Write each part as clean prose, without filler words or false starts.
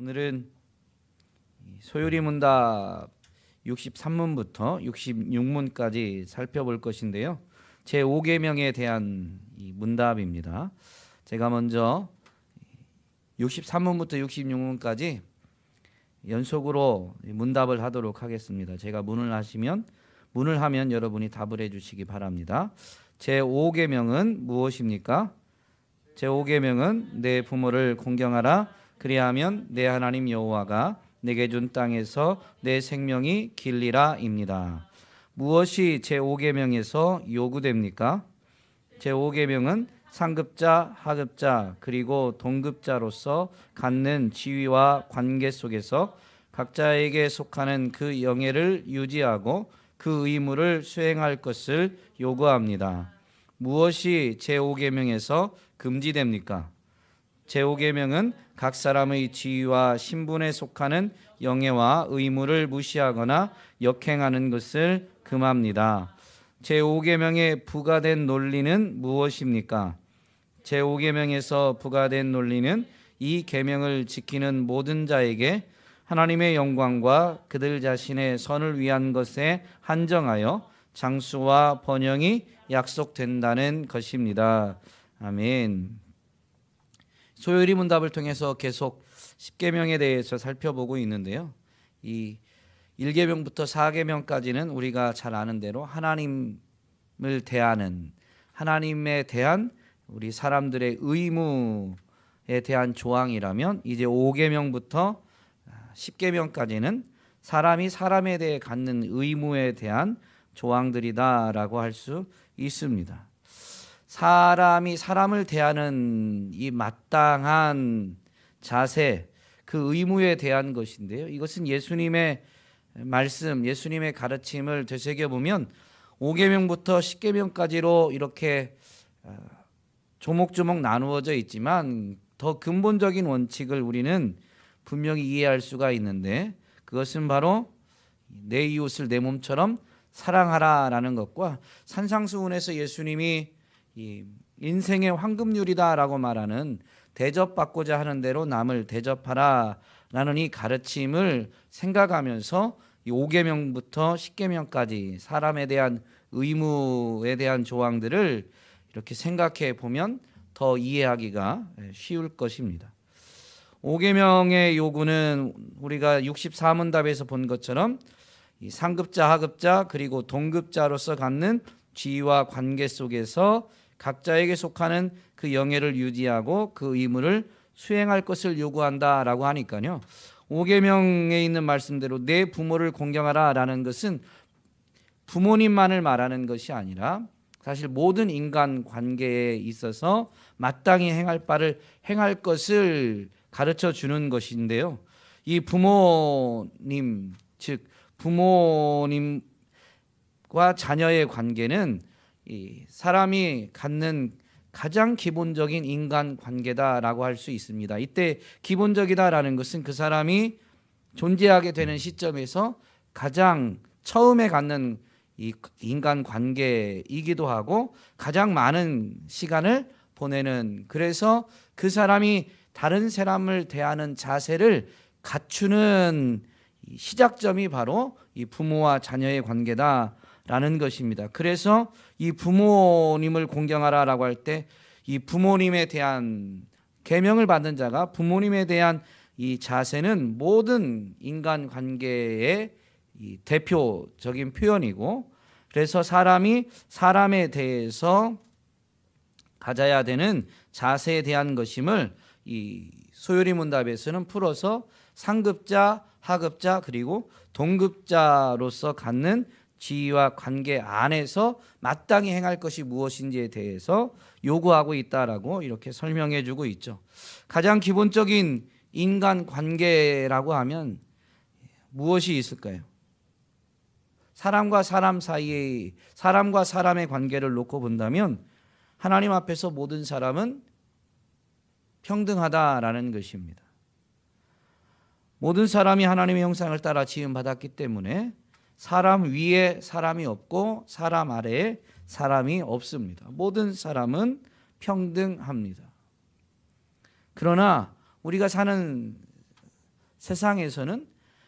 오늘은 소요리 문답 63문부터 66문까지 살펴볼 것인데요. 제5계명에 대한 이 문답입니다. 제가 먼저 63문부터 66문까지 연속으로 문답을 하도록 하겠습니다. 제가 문을 하면 여러분이 답을 해주시기 바랍니다. 제5계명은 무엇입니까? 제5계명은 내 부모를 공경하라. 그리하면 내 하나님 여호와가 내게 준 땅에서 내 생명이 길리라입니다. 무엇이 제5계명에서 요구됩니까? 제5계명은 상급자, 하급자, 그리고 동급자로서 갖는 지위와 관계 속에서 각자에게 속하는 그 영예를 유지하고 그 의무를 수행할 것을 요구합니다. 무엇이 제5계명에서 금지됩니까? 제5계명은 각 사람의 지위와 신분에 속하는 영예와 의무를 무시하거나 역행하는 것을 금합니다. 제5계명에 부과된 논리는 무엇입니까? 제5계명에서 부과된 논리는 이 계명을 지키는 모든 자에게 하나님의 영광과 그들 자신의 선을 위한 것에 한정하여 장수와 번영이 약속된다는 것입니다. 아멘. 소요리 문답을 통해서 계속 10계명에 대해서 살펴보고 있는데요. 이 1계명부터 4계명까지는 우리가 잘 아는 대로 하나님을 대하는, 하나님에 대한 우리 사람들의 의무에 대한 조항이라면, 이제 5계명부터 10계명까지는 사람이 사람에 대해 갖는 의무에 대한 조항들이다라고 할 수 있습니다. 사람이 사람을 대하는 이 마땅한 자세, 그 의무에 대한 것인데요. 이것은 예수님의 말씀, 예수님의 가르침을 되새겨보면 5계명부터 10계명까지로 이렇게 조목조목 나누어져 있지만 더 근본적인 원칙을 우리는 분명히 이해할 수가 있는데, 그것은 바로 내 이웃을 내 몸처럼 사랑하라라는 것과 산상수훈에서 예수님이 이 인생의 황금률이다라고 말하는 대접받고자 하는 대로 남을 대접하라라는 이 가르침을 생각하면서 이 5계명부터 10계명까지 사람에 대한 의무에 대한 조항들을 이렇게 생각해 보면 더 이해하기가 쉬울 것입니다. 5계명의 요구는 우리가 64문답에서 본 것처럼 이 상급자, 하급자, 그리고 동급자로서 갖는 지위와 관계 속에서 각자에게 속하는 그 영예를 유지하고 그 의무를 수행할 것을 요구한다라고 하니까요. 5계명에 있는 말씀대로 내 부모를 공경하라라는 것은 부모님만을 말하는 것이 아니라 사실 모든 인간 관계에 있어서 마땅히 행할 바를 행할 것을 가르쳐 주는 것인데요. 이 부모님, 즉 부모님과 자녀의 관계는 이 사람이 갖는 가장 기본적인 인간 관계다라고 할 수 있습니다. 이때 기본적이다라는 것은 그 사람이 존재하게 되는 시점에서 가장 처음에 갖는 이 인간 관계이기도 하고 가장 많은 시간을 보내는, 그래서 그 사람이 다른 사람을 대하는 자세를 갖추는 시작점이 바로 이 부모와 자녀의 관계다라는 것입니다. 그래서 이 부모님을 공경하라라고 할 때 이 부모님에 대한 계명을 받은 자가 부모님에 대한 이 자세는 모든 인간 관계의 이 대표적인 표현이고, 그래서 사람이 사람에 대해서 가져야 되는 자세에 대한 것임을 이 소요리 문답에서는 풀어서 상급자, 하급자, 그리고 동급자로서 갖는 지위와 관계 안에서 마땅히 행할 것이 무엇인지에 대해서 요구하고 있다라고 이렇게 설명해 주고 있죠. 가장 기본적인 인간 관계라고 하면 무엇이 있을까요? 사람과 사람 사이에, 사람과 사람의 관계를 놓고 본다면 하나님 앞에서 모든 사람은 평등하다라는 것입니다. 모든 사람이 하나님의 형상을 따라 지음받았기 때문에 사람 위에 사람이 없고 사람 아래에 사람이 없습니다. 모든 사람은 평등합니다. 그러나 우리가 사는 세상에서는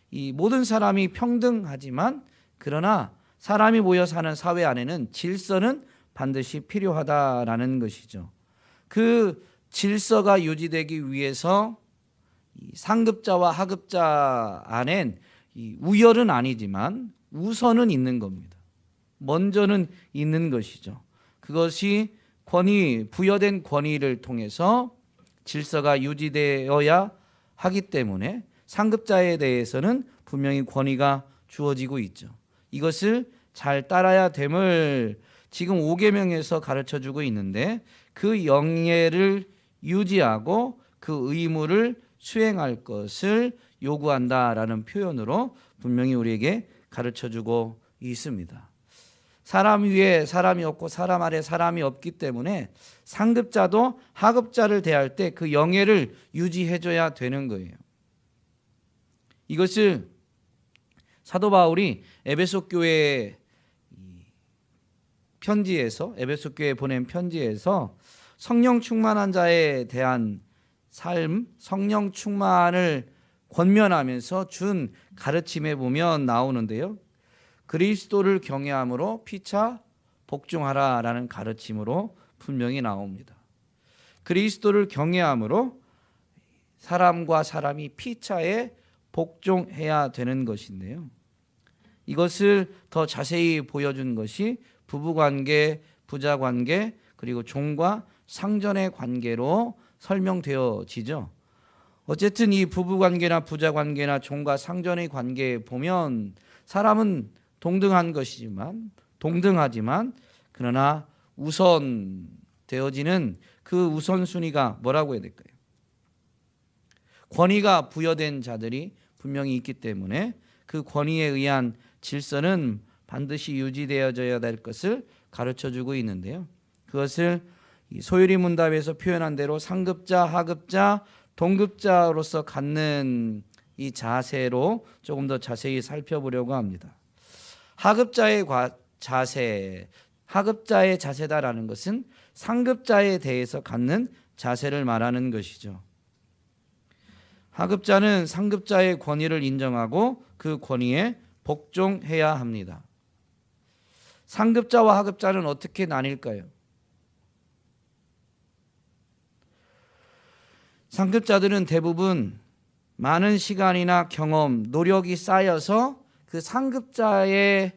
이 모든 사람이 평등하지만 그러나 사람이 모여 사는 사회 안에는 질서는 반드시 필요하다라는 것이죠. 그 질서가 유지되기 위해서 상급자와 하급자 안엔 우열은 아니지만 우선은 있는 겁니다. 먼저는 있는 것이죠. 그것이 부여된 권위를 통해서 질서가 유지되어야 하기 때문에 상급자에 대해서는 분명히 권위가 주어지고 있죠. 이것을 잘 따라야 됨을 지금 5계명에서 가르쳐주고 있는데 그 영예를 유지하고 그 의무를 수행할 것을 요구한다라는 표현으로 분명히 우리에게 가르쳐주고 있습니다. 사람 위에 사람이 없고 사람 아래 사람이 없기 때문에 상급자도 하급자를 대할 때 그 영예를 유지해줘야 되는 거예요. 이것을 사도 바울이 에베소 교회에 보낸 편지에서 성령 충만한 자에 대한 삶, 성령 충만을 권면하면서 준 가르침에 보면 나오는데요. 그리스도를 경외함으로 피차 복종하라라는 가르침으로 분명히 나옵니다. 그리스도를 경외함으로 사람과 사람이 피차에 복종해야 되는 것인데요. 이것을 더 자세히 보여준 것이 부부관계, 부자관계, 그리고 종과 상전의 관계로 설명되어지죠. 어쨌든 이 부부관계나 부자관계나 종과 상전의 관계에 보면 사람은 동등하지만 그러나 우선 되어지는 그 우선순위가 뭐라고 해야 될까요? 권위가 부여된 자들이 분명히 있기 때문에 그 권위에 의한 질서는 반드시 유지되어져야 될 것을 가르쳐주고 있는데요. 그것을 소유리 문답에서 표현한 대로 상급자, 하급자, 동급자로서 갖는 이 자세로 조금 더 자세히 살펴보려고 합니다. 하급자의 자세다라는 것은 상급자에 대해서 갖는 자세를 말하는 것이죠. 하급자는 상급자의 권위를 인정하고 그 권위에 복종해야 합니다. 상급자와 하급자는 어떻게 나뉠까요? 상급자들은 대부분 많은 시간이나 경험, 노력이 쌓여서 그 상급자의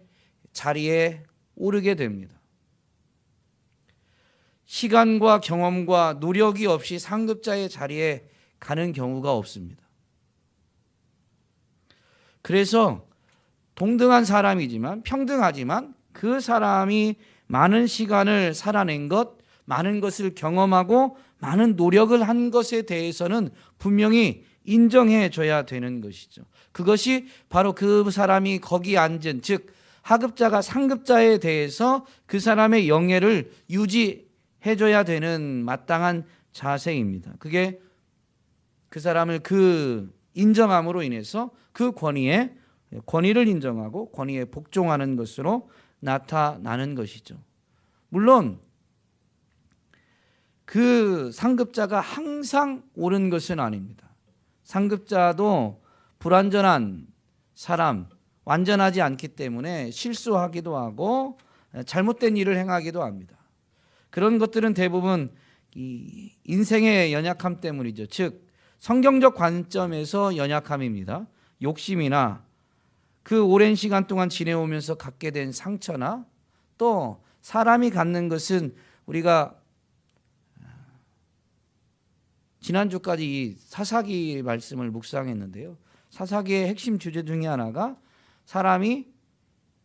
자리에 오르게 됩니다. 시간과 경험과 노력이 없이 상급자의 자리에 가는 경우가 없습니다. 그래서 동등한 사람이지만 평등하지만 그 사람이 많은 시간을 살아낸 것, 많은 것을 경험하고 많은 노력을 한 것에 대해서는 분명히 인정해 줘야 되는 것이죠. 그것이 바로 그 사람이 거기 앉은, 즉 하급자가 상급자에 대해서 그 사람의 영예를 유지해 줘야 되는 마땅한 자세입니다. 그게 그 사람을 인정함으로 인해서 그 권위를 인정하고 권위에 복종하는 것으로 나타나는 것이죠. 물론 그 상급자가 항상 옳은 것은 아닙니다. 상급자도 불완전한 사람, 완전하지 않기 때문에 실수하기도 하고 잘못된 일을 행하기도 합니다. 그런 것들은 대부분 이 인생의 연약함 때문이죠. 즉 성경적 관점에서 연약함입니다. 욕심이나 그 오랜 시간 동안 지내오면서 갖게 된 상처나 또 사람이 갖는 것은 우리가 지난주까지 이 사사기 말씀을 묵상했는데요. 사사기의 핵심 주제 중에 하나가 사람이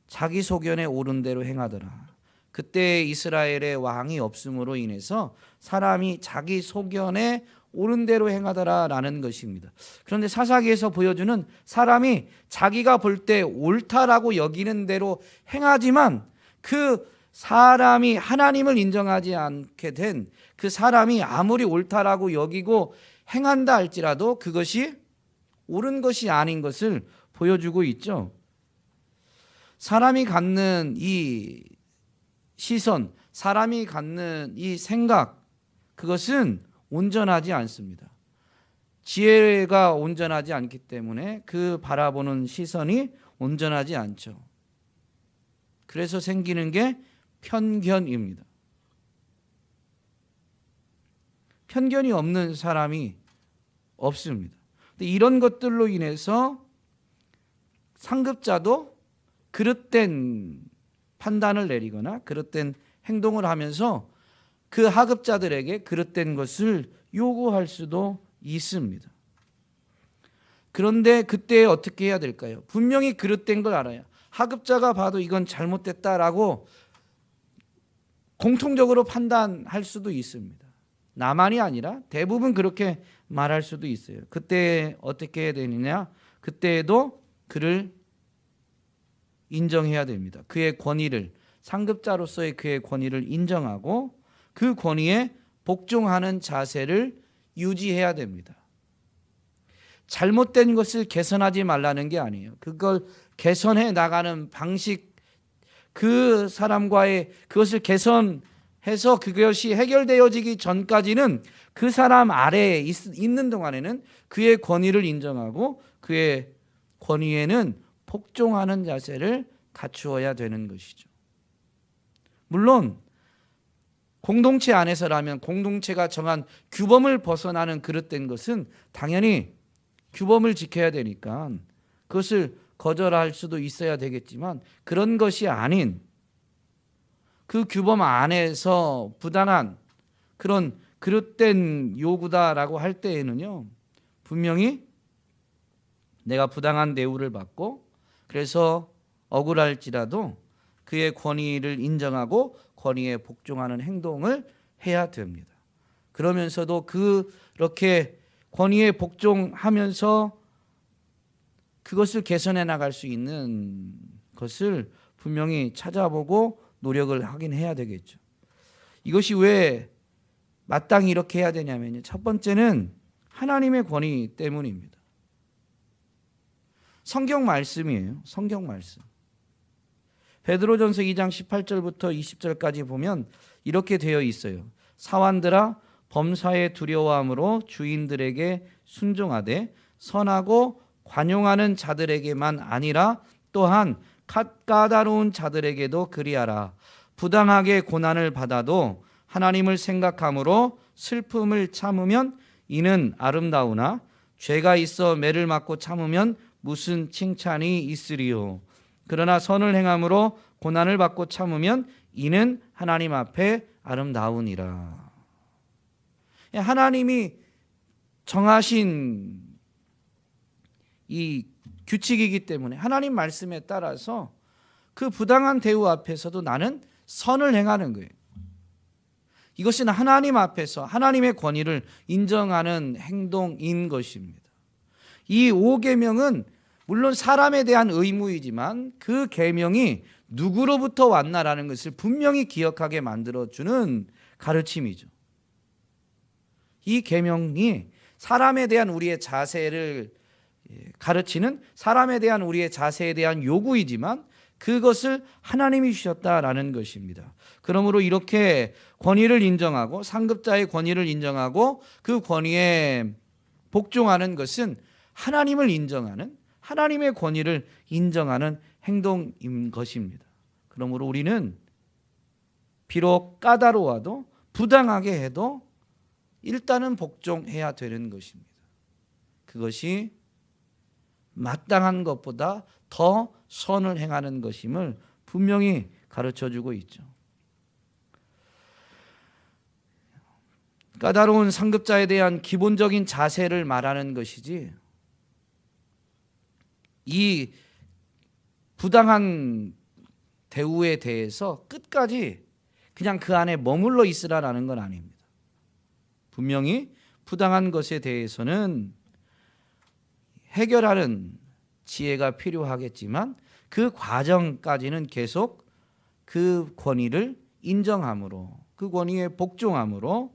자기 소견에 옳은 대로 행하더라. 그때 이스라엘의 왕이 없음으로 인해서 사람이 자기 소견에 옳은 대로 행하더라라는 것입니다. 그런데 사사기에서 보여주는 사람이 자기가 볼 때 옳다라고 여기는 대로 행하지만 그 사람이 하나님을 인정하지 않게 된 그 사람이 아무리 옳다라고 여기고 행한다 할지라도 그것이 옳은 것이 아닌 것을 보여주고 있죠. 사람이 갖는 이 시선, 사람이 갖는 이 생각, 그것은 온전하지 않습니다. 지혜가 온전하지 않기 때문에 그 바라보는 시선이 온전하지 않죠. 그래서 생기는 게 편견입니다. 편견이 없는 사람이 없습니다. 근데 이런 것들로 인해서 상급자도 그릇된 판단을 내리거나 그릇된 행동을 하면서 그 하급자들에게 그릇된 것을 요구할 수도 있습니다. 그런데 그때 어떻게 해야 될까요? 분명히 그릇된 걸 알아요. 하급자가 봐도 이건 잘못됐다라고 공통적으로 판단할 수도 있습니다. 나만이 아니라 대부분 그렇게 말할 수도 있어요. 그때 어떻게 해야 되느냐? 그때에도 그를 인정해야 됩니다. 그의 권위를, 상급자로서의 그의 권위를 인정하고 그 권위에 복종하는 자세를 유지해야 됩니다. 잘못된 것을 개선하지 말라는 게 아니에요. 그걸 개선해 나가는 방식, 그 사람과의 그것을 개선해서 그것이 해결되어지기 전까지는 그 사람 아래에 있는 동안에는 그의 권위를 인정하고 그의 권위에는 복종하는 자세를 갖추어야 되는 것이죠. 물론 공동체 안에서라면 공동체가 정한 규범을 벗어나는 그릇된 것은 당연히 규범을 지켜야 되니까 그것을 거절할 수도 있어야 되겠지만 그런 것이 아닌 그 규범 안에서 부당한 그런 그릇된 요구다라고 할 때에는요, 분명히 내가 부당한 대우를 받고 그래서 억울할지라도 그의 권위를 인정하고 권위에 복종하는 행동을 해야 됩니다. 그러면서도 그렇게 권위에 복종하면서 그것을 개선해 나갈 수 있는 것을 분명히 찾아보고 노력을 하긴 해야 되겠죠. 이것이 왜 마땅히 이렇게 해야 되냐면요, 첫 번째는 하나님의 권위 때문입니다. 성경 말씀이에요. 성경 말씀. 베드로전서 2장 18절부터 20절까지 보면 이렇게 되어 있어요. 사환들아, 범사에 두려워함으로 주인들에게 순종하되 선하고 관용하는 자들에게만 아니라 또한 까다로운 자들에게도 그리하라. 부당하게 고난을 받아도 하나님을 생각함으로 슬픔을 참으면 이는 아름다우나 죄가 있어 매를 맞고 참으면 무슨 칭찬이 있으리요. 그러나 선을 행함으로 고난을 받고 참으면 이는 하나님 앞에 아름다우니라. 하나님이 정하신 이 규칙이기 때문에 하나님 말씀에 따라서 그 부당한 대우 앞에서도 나는 선을 행하는 거예요. 이것은 하나님 앞에서 하나님의 권위를 인정하는 행동인 것입니다. 이 5계명은 물론 사람에 대한 의무이지만 그 계명이 누구로부터 왔나라는 것을 분명히 기억하게 만들어주는 가르침이죠. 이 계명이 사람에 대한 우리의 자세를 가르치는, 사람에 대한 우리의 자세에 대한 요구이지만 그것을 하나님이 주셨다라는 것입니다. 그러므로 이렇게 권위를 인정하고 상급자의 권위를 인정하고 그 권위에 복종하는 것은 하나님을 인정하는, 하나님의 권위를 인정하는 행동인 것입니다. 그러므로 우리는 비록 까다로워도 부당하게 해도 일단은 복종해야 되는 것입니다. 그것이 마땅한 것보다 더 선을 행하는 것임을 분명히 가르쳐주고 있죠. 까다로운 상급자에 대한 기본적인 자세를 말하는 것이지 이 부당한 대우에 대해서 끝까지 그냥 그 안에 머물러 있으라는 건 아닙니다. 분명히 부당한 것에 대해서는 해결하는 지혜가 필요하겠지만 그 과정까지는 계속 그 권위를 인정함으로, 그 권위에 복종함으로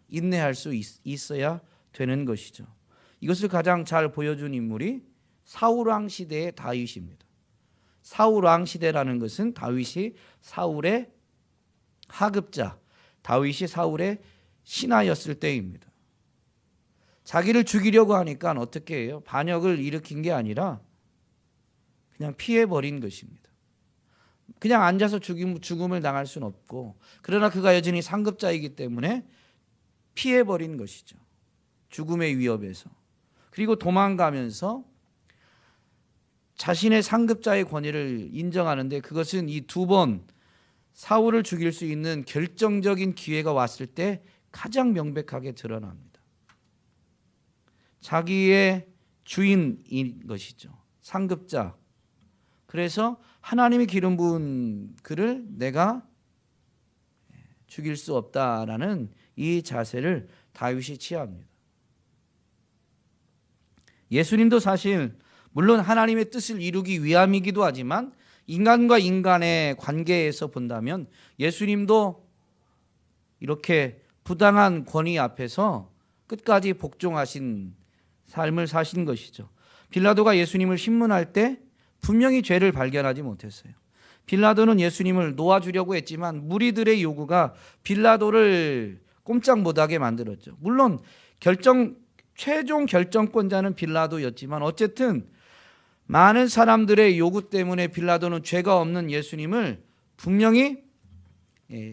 인내할 수 있어야 되는 것이죠. 이것을 가장 잘 보여준 인물이 사울왕 시대의 다윗입니다. 사울왕 시대라는 것은 다윗이 사울의 하급자, 다윗이 사울의 신하였을 때입니다. 자기를 죽이려고 하니까 어떻게 해요? 반역을 일으킨 게 아니라 그냥 피해버린 것입니다. 그냥 앉아서 죽음을 당할 수는 없고, 그러나 그가 여전히 상급자이기 때문에 피해버린 것이죠. 죽음의 위협에서. 그리고 도망가면서 자신의 상급자의 권위를 인정하는데, 그것은 이 두 번 사울을 죽일 수 있는 결정적인 기회가 왔을 때 가장 명백하게 드러납니다. 자기의 주인인 것이죠. 상급자. 그래서 하나님이 기름 부은 그를 내가 죽일 수 없다라는 이 자세를 다윗이 취합니다. 예수님도 사실 물론 하나님의 뜻을 이루기 위함이기도 하지만 인간과 인간의 관계에서 본다면 예수님도 이렇게 부당한 권위 앞에서 끝까지 복종하신 삶을 사신 것이죠. 빌라도가 예수님을 신문할 때 분명히 죄를 발견하지 못했어요. 빌라도는 예수님을 놓아주려고 했지만 무리들의 요구가 빌라도를 꼼짝 못하게 만들었죠. 물론 최종 결정권자는 빌라도였지만 어쨌든 많은 사람들의 요구 때문에 빌라도는 죄가 없는 예수님을 분명히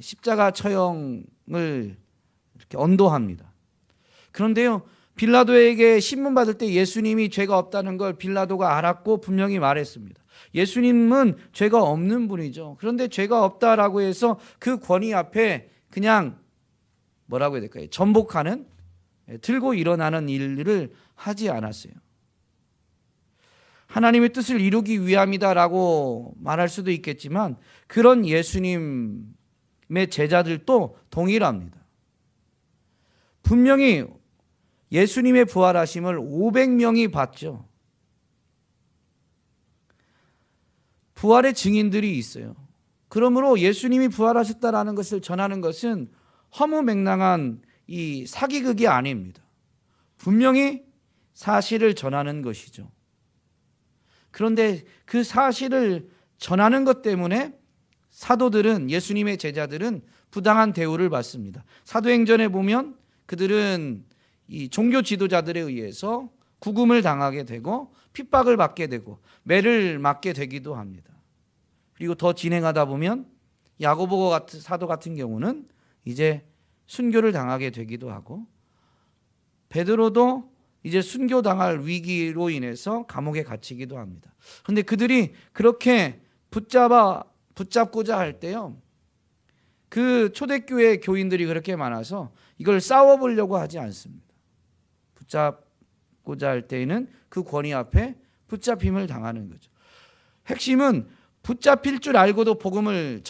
십자가 처형을 이렇게 언도합니다. 그런데요, 빌라도에게 신문 받을 때 예수님이 죄가 없다는 걸 빌라도가 알았고 분명히 말했습니다. 예수님은 죄가 없는 분이죠. 그런데 죄가 없다라고 해서 그 권위 앞에 그냥 뭐라고 해야 될까요? 전복하는, 들고 일어나는 일을 하지 않았어요. 하나님의 뜻을 이루기 위함이다라고 말할 수도 있겠지만 그런 예수님의 제자들도 동일합니다. 분명히 예수님의 부활하심을 500명이 봤죠. 부활의 증인들이 있어요. 그러므로 예수님이 부활하셨다라는 것을 전하는 것은 허무맹랑한 이 사기극이 아닙니다. 분명히 사실을 전하는 것이죠. 그런데 그 사실을 전하는 것 때문에 사도들은, 예수님의 제자들은 부당한 대우를 받습니다. 사도행전에 보면 그들은 이 종교 지도자들에 의해서 구금을 당하게 되고 핍박을 받게 되고 매를 맞게 되기도 합니다. 그리고 더 진행하다 보면 야고보 같은 사도 같은 경우는 이제 순교를 당하게 되기도 하고, 베드로도 이제 순교당할 위기로 인해서 감옥에 갇히기도 합니다. 그런데 그들이 그렇게 붙잡고자 할 때요, 그 초대교회 교인들이 그렇게 많아서 이걸 싸워보려고 하지 않습니다. 붙잡고자 할 때에는 그 권위 앞에 붙잡힘을 당하는 거죠. 핵심은 붙잡힐 줄 알고도 복음을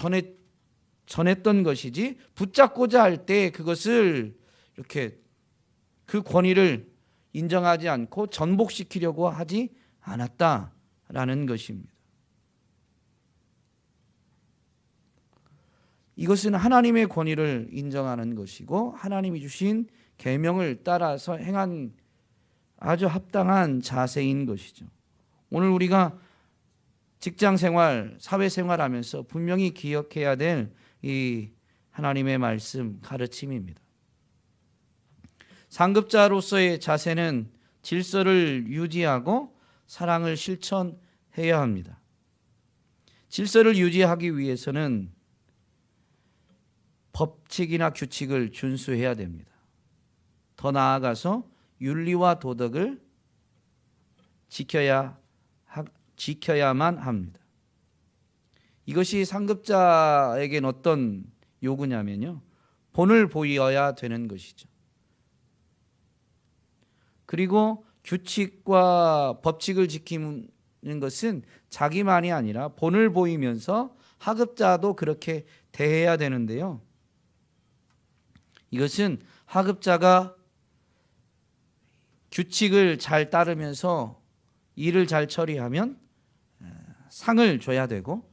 전했던 것이지, 붙잡고자 할 때 그것을 이렇게 그 권위를 인정하지 않고 전복시키려고 하지 않았다라는 것입니다. 이것은 하나님의 권위를 인정하는 것이고 하나님이 주신 계명을 따라서 행한 아주 합당한 자세인 것이죠. 오늘 우리가 직장생활, 사회생활하면서 분명히 기억해야 될 이 하나님의 말씀, 가르침입니다. 상급자로서의 자세는 질서를 유지하고 사랑을 실천해야 합니다. 질서를 유지하기 위해서는 법칙이나 규칙을 준수해야 됩니다. 더 나아가서 윤리와 도덕을 지켜야만 합니다. 이것이 상급자에게는 어떤 요구냐면요, 본을 보여야 되는 것이죠. 그리고 규칙과 법칙을 지키는 것은 자기만이 아니라 본을 보이면서 하급자도 그렇게 대해야 되는데요, 이것은 하급자가 규칙을 잘 따르면서 일을 잘 처리하면 상을 줘야 되고,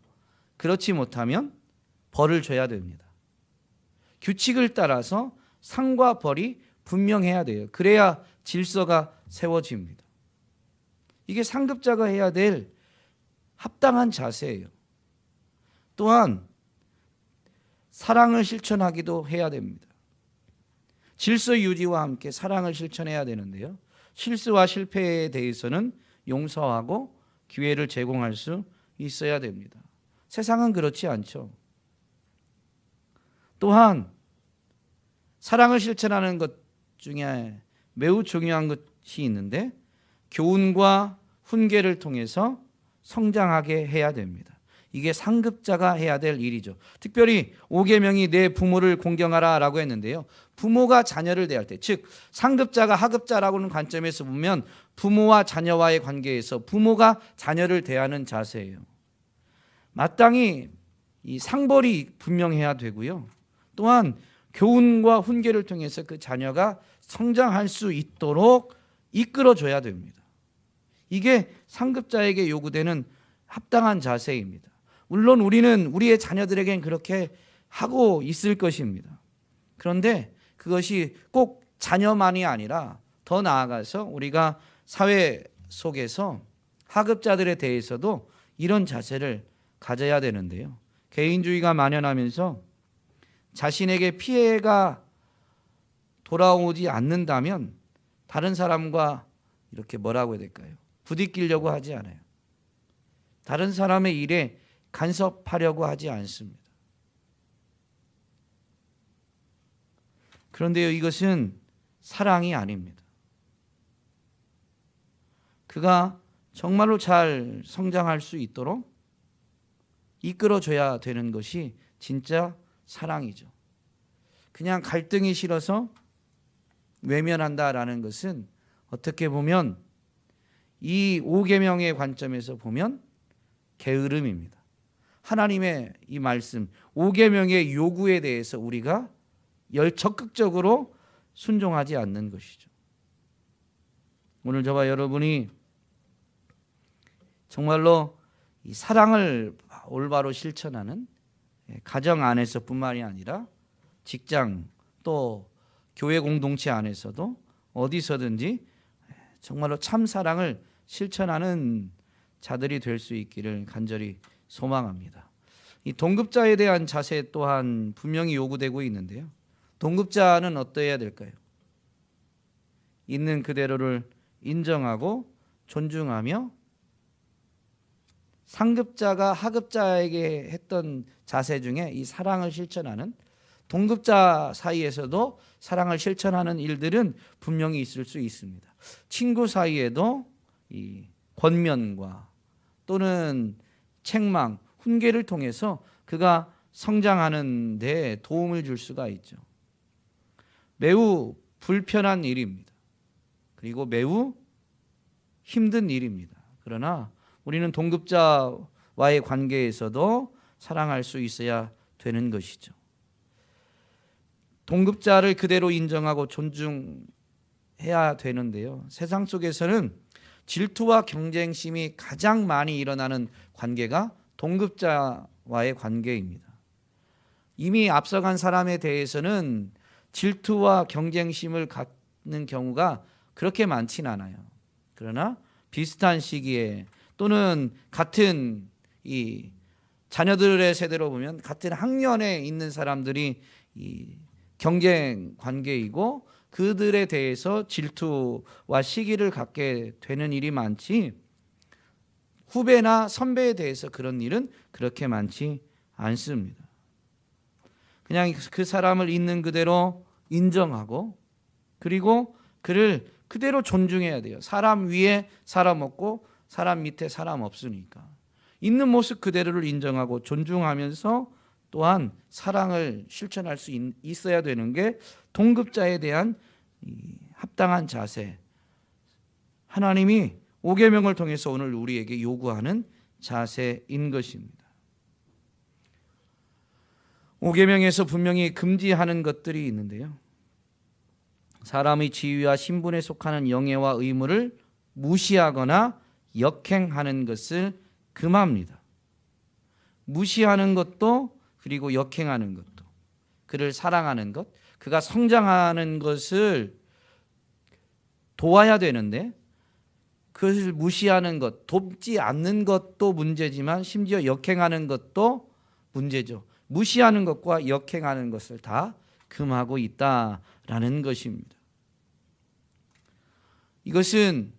그렇지 못하면 벌을 줘야 됩니다. 규칙을 따라서 상과 벌이 분명해야 돼요. 그래야 질서가 세워집니다. 이게 상급자가 해야 될 합당한 자세예요. 또한 사랑을 실천하기도 해야 됩니다. 질서 유지와 함께 사랑을 실천해야 되는데요. 실수와 실패에 대해서는 용서하고 기회를 제공할 수 있어야 됩니다. 세상은 그렇지 않죠. 또한 사랑을 실천하는 것 중에 매우 중요한 것이 있는데 교훈과 훈계를 통해서 성장하게 해야 됩니다. 이게 상급자가 해야 될 일이죠. 특별히 5계명이 내 부모를 공경하라 라고 했는데요. 부모가 자녀를 대할 때, 즉 상급자가 하급자라고는 관점에서 보면 부모와 자녀와의 관계에서 부모가 자녀를 대하는 자세예요. 마땅히 이 상벌이 분명해야 되고요. 또한 교훈과 훈계를 통해서 그 자녀가 성장할 수 있도록 이끌어줘야 됩니다. 이게 상급자에게 요구되는 합당한 자세입니다. 물론 우리는 우리의 자녀들에겐 그렇게 하고 있을 것입니다. 그런데 그것이 꼭 자녀만이 아니라 더 나아가서 우리가 사회 속에서 하급자들에 대해서도 이런 자세를 가져야 되는데요. 개인주의가 만연하면서 자신에게 피해가 돌아오지 않는다면 다른 사람과 이렇게 뭐라고 해야 될까요? 부딪히려고 하지 않아요. 다른 사람의 일에 간섭하려고 하지 않습니다. 그런데요, 이것은 사랑이 아닙니다. 그가 정말로 잘 성장할 수 있도록 이끌어줘야 되는 것이 진짜 사랑이죠. 그냥 갈등이 싫어서 외면한다라는 것은 어떻게 보면 이 5계명의 관점에서 보면 게으름입니다. 하나님의 이 말씀 5계명의 요구에 대해서 우리가 적극적으로 순종하지 않는 것이죠. 오늘 저와 여러분이 정말로 이 사랑을 올바로 실천하는 가정 안에서뿐만이 아니라 직장 또 교회 공동체 안에서도 어디서든지 정말로 참 사랑을 실천하는 자들이 될 수 있기를 간절히 소망합니다. 이 동급자에 대한 자세 또한 분명히 요구되고 있는데요. 동급자는 어떠해야 될까요? 있는 그대로를 인정하고 존중하며 상급자가 하급자에게 했던 자세 중에 이 사랑을 실천하는 동급자 사이에서도 사랑을 실천하는 일들은 분명히 있을 수 있습니다. 친구 사이에도 이 권면과 또는 책망, 훈계를 통해서 그가 성장하는 데 도움을 줄 수가 있죠. 매우 불편한 일입니다. 그리고 매우 힘든 일입니다. 그러나 우리는 동급자와의 관계에서도 사랑할 수 있어야 되는 것이죠. 동급자를 그대로 인정하고 존중해야 되는데요. 세상 속에서는 질투와 경쟁심이 가장 많이 일어나는 관계가 동급자와의 관계입니다. 이미 앞서간 사람에 대해서는 질투와 경쟁심을 갖는 경우가 그렇게 많진 않아요. 그러나 비슷한 시기에 또는 같은 이 자녀들의 세대로 보면 같은 학년에 있는 사람들이 이 경쟁 관계이고 그들에 대해서 질투와 시기를 갖게 되는 일이 많지 후배나 선배에 대해서 그런 일은 그렇게 많지 않습니다. 그냥 그 사람을 있는 그대로 인정하고 그리고 그를 그대로 존중해야 돼요. 사람 위에 사람 없고 사람 밑에 사람 없으니까 있는 모습 그대로를 인정하고 존중하면서 또한 사랑을 실천할 수 있어야 되는 게 동급자에 대한 합당한 자세, 하나님이 5계명을 통해서 오늘 우리에게 요구하는 자세인 것입니다. 5계명에서 분명히 금지하는 것들이 있는데요. 사람의 지위와 신분에 속하는 영예와 의무를 무시하거나 역행하는 것을 금합니다. 무시하는 것도 그리고 역행하는 것도 그를 사랑하는 것, 그가 성장하는 것을 도와야 되는데 그것을 무시하는 것, 돕지 않는 것도 문제지만 심지어 역행하는 것도 문제죠. 무시하는 것과 역행하는 것을 다 금하고 있다라는 것입니다. 이것은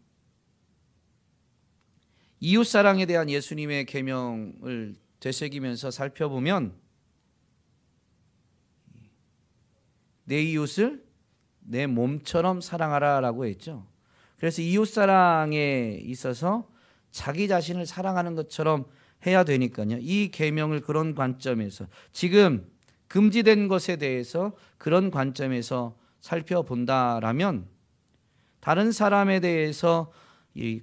이웃사랑에 대한 예수님의 계명을 되새기면서 살펴보면 내 이웃을 내 몸처럼 사랑하라라고 했죠. 그래서 이웃사랑에 있어서 자기 자신을 사랑하는 것처럼 해야 되니까요. 이 계명을 그런 관점에서, 지금 금지된 것에 대해서 그런 관점에서 살펴본다라면 다른 사람에 대해서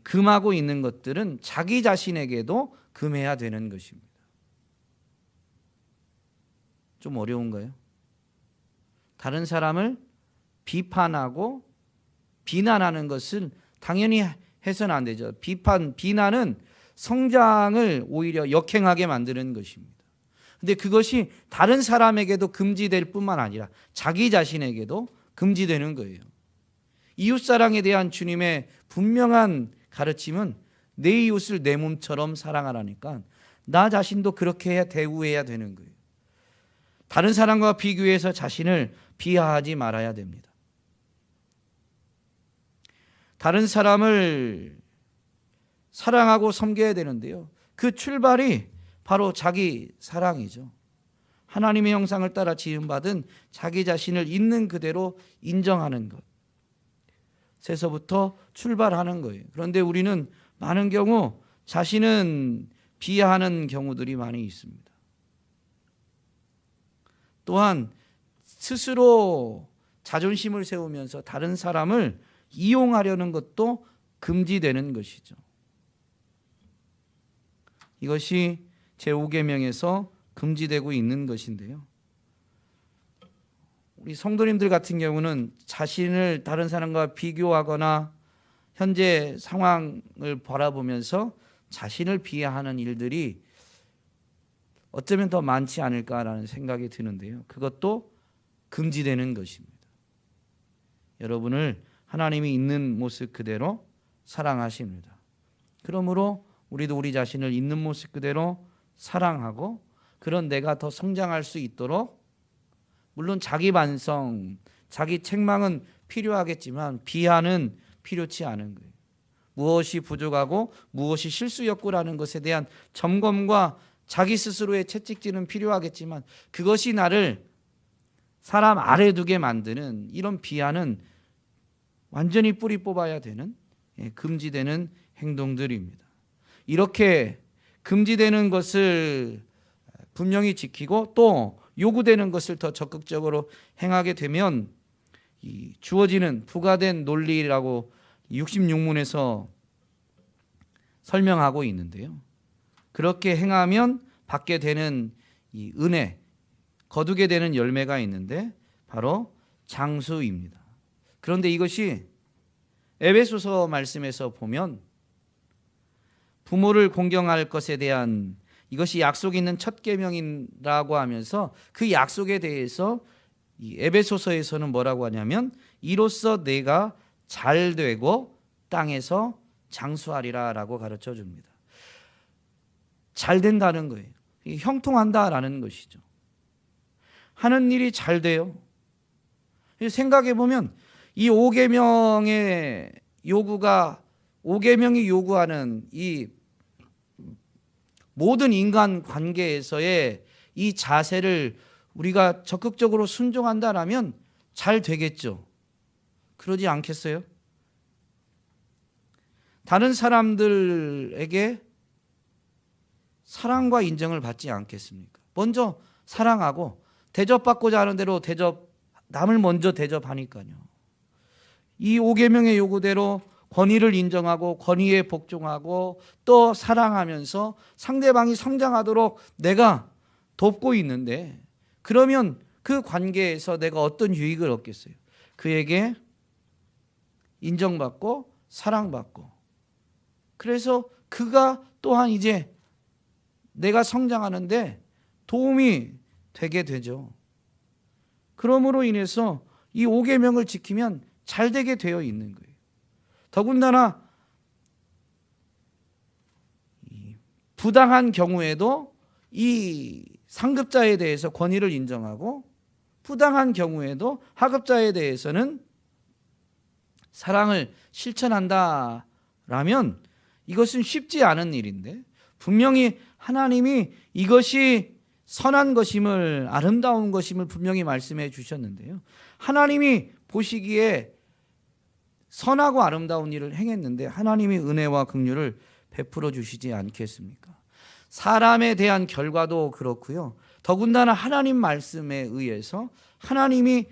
금하고 있는 것들은 자기 자신에게도 금해야 되는 것입니다. 좀 어려운가요? 다른 사람을 비판하고 비난하는 것은 당연히 해서는 안 되죠. 비난은 성장을 오히려 역행하게 만드는 것입니다. 근데 그것이 다른 사람에게도 금지될 뿐만 아니라 자기 자신에게도 금지되는 거예요. 이웃사랑에 대한 주님의 분명한 가르침은 내 이웃을 내 몸처럼 사랑하라니까 나 자신도 그렇게 대우해야 되는 거예요. 다른 사람과 비교해서 자신을 비하하지 말아야 됩니다. 다른 사람을 사랑하고 섬겨야 되는데요. 그 출발이 바로 자기 사랑이죠. 하나님의 형상을 따라 지음받은 자기 자신을 있는 그대로 인정하는 것. 에서부터 출발하는 거예요. 그런데 우리는 많은 경우 자신은 비하하는 경우들이 많이 있습니다. 또한 스스로 자존심을 세우면서 다른 사람을 이용하려는 것도 금지되는 것이죠. 이것이 제5계명에서 금지되고 있는 것인데요. 우리 성도님들 같은 경우는 자신을 다른 사람과 비교하거나 현재 상황을 바라보면서 자신을 비하하는 일들이 어쩌면 더 많지 않을까라는 생각이 드는데요. 그것도 금지되는 것입니다. 여러분을 하나님이 있는 모습 그대로 사랑하십니다. 그러므로 우리도 우리 자신을 있는 모습 그대로 사랑하고 그런 내가 더 성장할 수 있도록, 물론 자기 반성, 자기 책망은 필요하겠지만 비하는 필요치 않은 거예요. 무엇이 부족하고 무엇이 실수였구라는 것에 대한 점검과 자기 스스로의 채찍질은 필요하겠지만 그것이 나를 사람 아래 두게 만드는 이런 비하는 완전히 뿌리 뽑아야 되는, 금지되는 행동들입니다. 이렇게 금지되는 것을 분명히 지키고 또 요구되는 것을 더 적극적으로 행하게 되면 이 주어지는 부과된 논리라고 66문에서 설명하고 있는데요. 그렇게 행하면 받게 되는 이 은혜, 거두게 되는 열매가 있는데 바로 장수입니다. 그런데 이것이 에베소서 말씀에서 보면 부모를 공경할 것에 대한, 이것이 약속이 있는 첫 계명이라고 하면서 그 약속에 대해서 이 에베소서에서는 뭐라고 하냐면 이로써 내가 잘 되고 땅에서 장수하리라라고 가르쳐 줍니다. 잘 된다는 거예요. 형통한다라는 것이죠. 하는 일이 잘 돼요. 생각해 보면 이 5계명의 요구가, 5계명이 요구하는 이 모든 인간 관계에서의 이 자세를 우리가 적극적으로 순종한다라면 잘 되겠죠. 그러지 않겠어요? 다른 사람들에게 사랑과 인정을 받지 않겠습니까? 먼저 사랑하고 대접받고자 하는 대로 남을 먼저 대접하니까요. 이 5계명의 요구대로 권위를 인정하고 권위에 복종하고 또 사랑하면서 상대방이 성장하도록 내가 돕고 있는데, 그러면 그 관계에서 내가 어떤 유익을 얻겠어요? 그에게 인정받고 사랑받고, 그래서 그가 또한 이제 내가 성장하는데 도움이 되게 되죠. 그러므로 인해서 이 5계명을 지키면 잘 되게 되어 있는 거예요. 더군다나 부당한 경우에도 이 상급자에 대해서 권위를 인정하고 부당한 경우에도 하급자에 대해서는 사랑을 실천한다라면 이것은 쉽지 않은 일인데, 분명히 하나님이 이것이 선한 것임을, 아름다운 것임을 분명히 말씀해 주셨는데요. 하나님이 보시기에 선하고 아름다운 일을 행했는데 하나님이 은혜와 긍휼을 베풀어 주시지 않겠습니까? 사람에 대한 결과도 그렇고요. 더군다나 하나님 말씀에 의해서 하나님이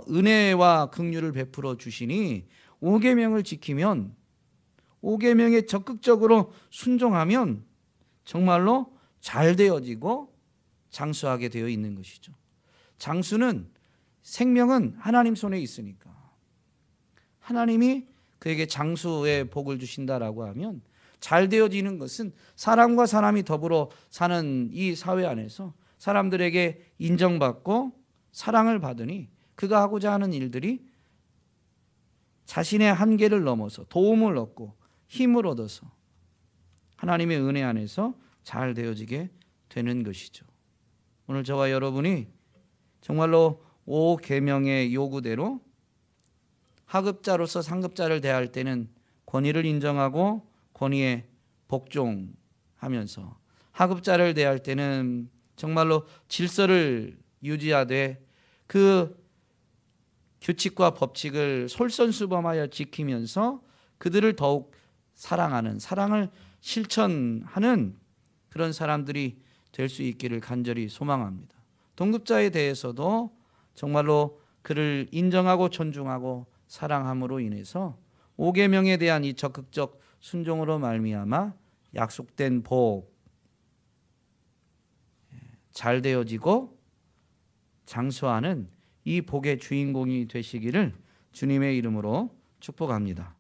은혜와 긍휼을 베풀어 주시니 5계명을 지키면, 5계명에 적극적으로 순종하면 정말로 잘 되어지고 장수하게 되어 있는 것이죠. 장수는, 생명은 하나님 손에 있으니까 하나님이 그에게 장수의 복을 주신다라고 하면, 잘 되어지는 것은 사람과 사람이 더불어 사는 이 사회 안에서 사람들에게 인정받고 사랑을 받으니 그가 하고자 하는 일들이 자신의 한계를 넘어서 도움을 얻고 힘을 얻어서 하나님의 은혜 안에서 잘 되어지게 되는 것이죠. 오늘 저와 여러분이 정말로 5계명의 요구대로 하급자로서 상급자를 대할 때는 권위를 인정하고 권위에 복종하면서, 하급자를 대할 때는 정말로 질서를 유지하되 그 규칙과 법칙을 솔선수범하여 지키면서 그들을 더욱 사랑하는, 사랑을 실천하는 그런 사람들이 될 수 있기를 간절히 소망합니다. 동급자에 대해서도 정말로 그를 인정하고 존중하고 사랑함으로 인해서 5계명에 대한 이 적극적 순종으로 말미암아 약속된 복, 잘 되어지고 장수하는 이 복의 주인공이 되시기를 주님의 이름으로 축복합니다.